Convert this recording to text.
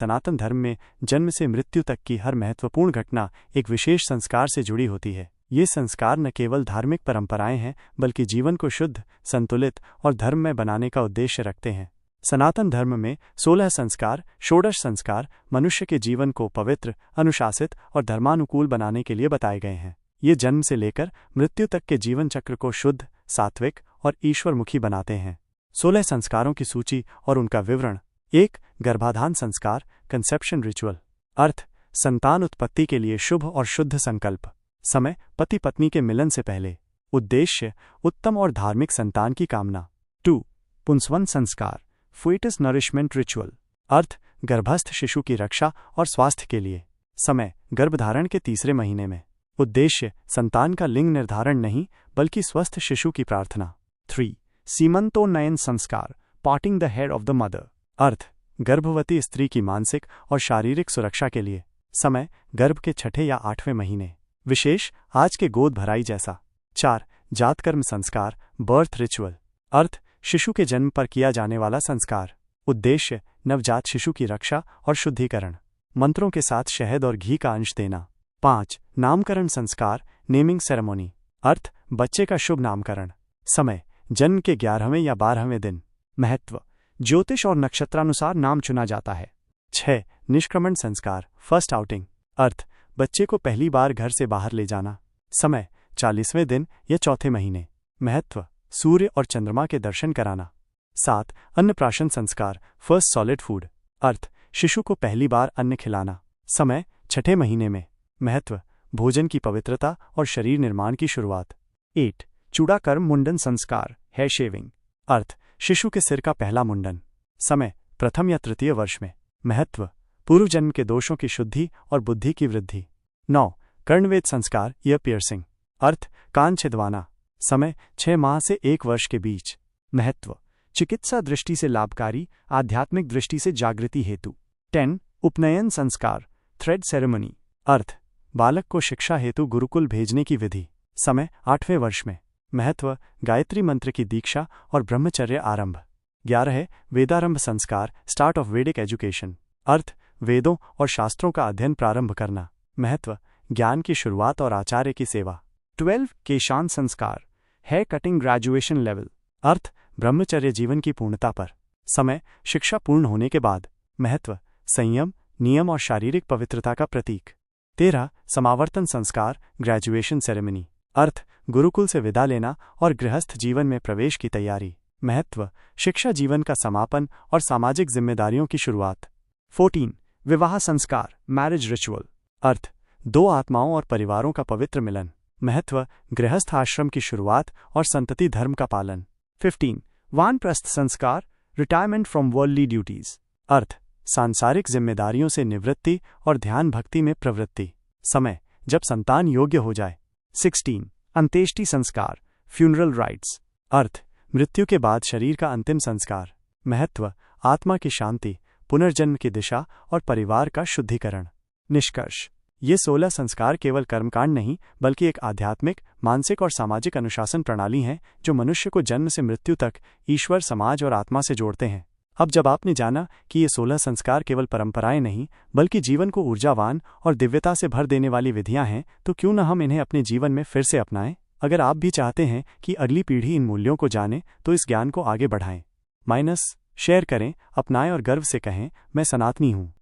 सनातन धर्म में जन्म से मृत्यु तक की हर महत्वपूर्ण घटना एक विशेष संस्कार से जुड़ी होती है। ये संस्कार न केवल धार्मिक परंपराएं हैं बल्कि जीवन को शुद्ध, संतुलित और धर्ममय बनाने का उद्देश्य रखते हैं। सनातन धर्म में 16 संस्कार, षोडश संस्कार मनुष्य के जीवन को पवित्र, अनुशासित और धर्मानुकूल बनाने के लिए बताए गए हैं। ये जन्म से लेकर मृत्यु तक के जीवन चक्र को शुद्ध, सात्विक और ईश्वरमुखी बनाते हैं। 16 संस्कारों की सूची और उनका विवरण। 1. गर्भाधान संस्कार, कंसेप्शन रिचुअल। अर्थ: संतान उत्पत्ति के लिए शुभ और शुद्ध संकल्प। समय: पति पत्नी के मिलन से पहले। उद्देश्य: उत्तम और धार्मिक संतान की कामना। 2. पुंसवन संस्कार, फीटस नरिशमेंट रिचुअल। अर्थ: गर्भस्थ शिशु की रक्षा और स्वास्थ्य के लिए। समय: गर्भधारण के तीसरे महीने में। उद्देश्य: संतान का लिंग निर्धारण नहीं बल्कि स्वस्थ शिशु की प्रार्थना। 3. सीमंतोन्नयन संस्कार, parting the hair of the mother. अर्थ: गर्भवती स्त्री की मानसिक और शारीरिक सुरक्षा के लिए। समय: गर्भ के 6 या 8वें महीने। विशेष: आज के गोद भराई जैसा। 4. जातकर्म संस्कार, बर्थ रिचुअल। अर्थ: शिशु के जन्म पर किया जाने वाला संस्कार। उद्देश्य: नवजात शिशु की रक्षा और शुद्धिकरण। मंत्रों के साथ शहद और घी का अंश देना। 5. नामकरण संस्कार, नेमिंग सेरेमनी। अर्थ: बच्चे का शुभ नामकरण। समय: जन्म के 11वें या 12वें दिन। महत्व: ज्योतिष और नक्षत्रानुसार नाम चुना जाता है। 6. निष्क्रमण संस्कार, फर्स्ट आउटिंग। अर्थ: बच्चे को पहली बार घर से बाहर ले जाना। समय: 40वें दिन या चौथे महीने। महत्व: सूर्य और चंद्रमा के दर्शन कराना। 7. अन्नप्राशन संस्कार, फर्स्ट सॉलिड फूड। अर्थ: शिशु को पहली बार अन्न खिलाना। समय: 6ठे महीने में। महत्व: भोजन की पवित्रता और शरीर निर्माण की शुरुआत। 8. चूड़ाकर्म मुंडन संस्कार, हेयर शेविंग। अर्थ: शिशु के सिर का पहला मुंडन। समय: प्रथम या तृतीय वर्ष में। महत्व: पूर्व जन्म के दोषों की शुद्धि और बुद्धि की वृद्धि। 9. कर्णवेद संस्कार, ईयर पियर्सिंग। अर्थ: कान छिदवाना। समय: 6 माह से 1 वर्ष के बीच। महत्व: चिकित्सा दृष्टि से लाभकारी, आध्यात्मिक दृष्टि से जागृति हेतु। 10. उपनयन संस्कार, थ्रेड सेरेमनी। अर्थ: बालक को शिक्षा हेतु गुरुकुल भेजने की विधि। समय: 8वें वर्ष में। महत्व: गायत्री मंत्र की दीक्षा और ब्रह्मचर्य आरंभ। 11. वेदारंभ संस्कार, स्टार्ट ऑफ वैदिक एजुकेशन। अर्थ: वेदों और शास्त्रों का अध्ययन प्रारंभ करना। महत्व: ज्ञान की शुरुआत और आचार्य की सेवा। 12. केशान संस्कार, हेयर कटिंग ग्रेजुएशन लेवल। अर्थ: ब्रह्मचर्य जीवन की पूर्णता पर। समय: शिक्षा पूर्ण होने के बाद। महत्व: संयम, नियम और शारीरिक पवित्रता का प्रतीक। 13. समावर्तन संस्कार, ग्रेजुएशन सेरेमनी। अर्थ: गुरुकुल से विदा लेना और गृहस्थ जीवन में प्रवेश की तैयारी। महत्व: शिक्षा जीवन का समापन और सामाजिक जिम्मेदारियों की शुरुआत। 14. विवाह संस्कार, मैरिज रिचुअल। अर्थ: 2 आत्माओं और परिवारों का पवित्र मिलन। महत्व: गृहस्थ आश्रम की शुरुआत और संतति धर्म का पालन। 15. वानप्रस्थ संस्कार, रिटायरमेंट फ्रॉम वर्ल्डली ड्यूटीज। अर्थ: सांसारिक जिम्मेदारियों से निवृत्ति और ध्यान भक्ति में प्रवृत्ति। समय: जब संतान योग्य हो जाए। 16. अंत्येष्टि संस्कार, फ्यूनरल राइट्स। अर्थ: मृत्यु के बाद शरीर का अंतिम संस्कार। महत्व: आत्मा की शांति, पुनर्जन्म की दिशा और परिवार का शुद्धिकरण। निष्कर्ष: ये 16 संस्कार केवल कर्मकांड नहीं बल्कि एक आध्यात्मिक, मानसिक और सामाजिक अनुशासन प्रणाली हैं जो मनुष्य को जन्म से मृत्यु तक ईश्वर, समाज और आत्मा से जोड़ते हैं। अब जब आपने जाना कि ये 16 संस्कार केवल परंपराएं नहीं बल्कि जीवन को ऊर्जावान और दिव्यता से भर देने वाली विधियां हैं, तो क्यों न हम इन्हें अपने जीवन में फिर से अपनाएं। अगर आप भी चाहते हैं कि अगली पीढ़ी इन मूल्यों को जाने तो इस ज्ञान को आगे बढ़ाएं। शेयर करें, अपनाएं और गर्व से कहें, मैं सनातनी हूं।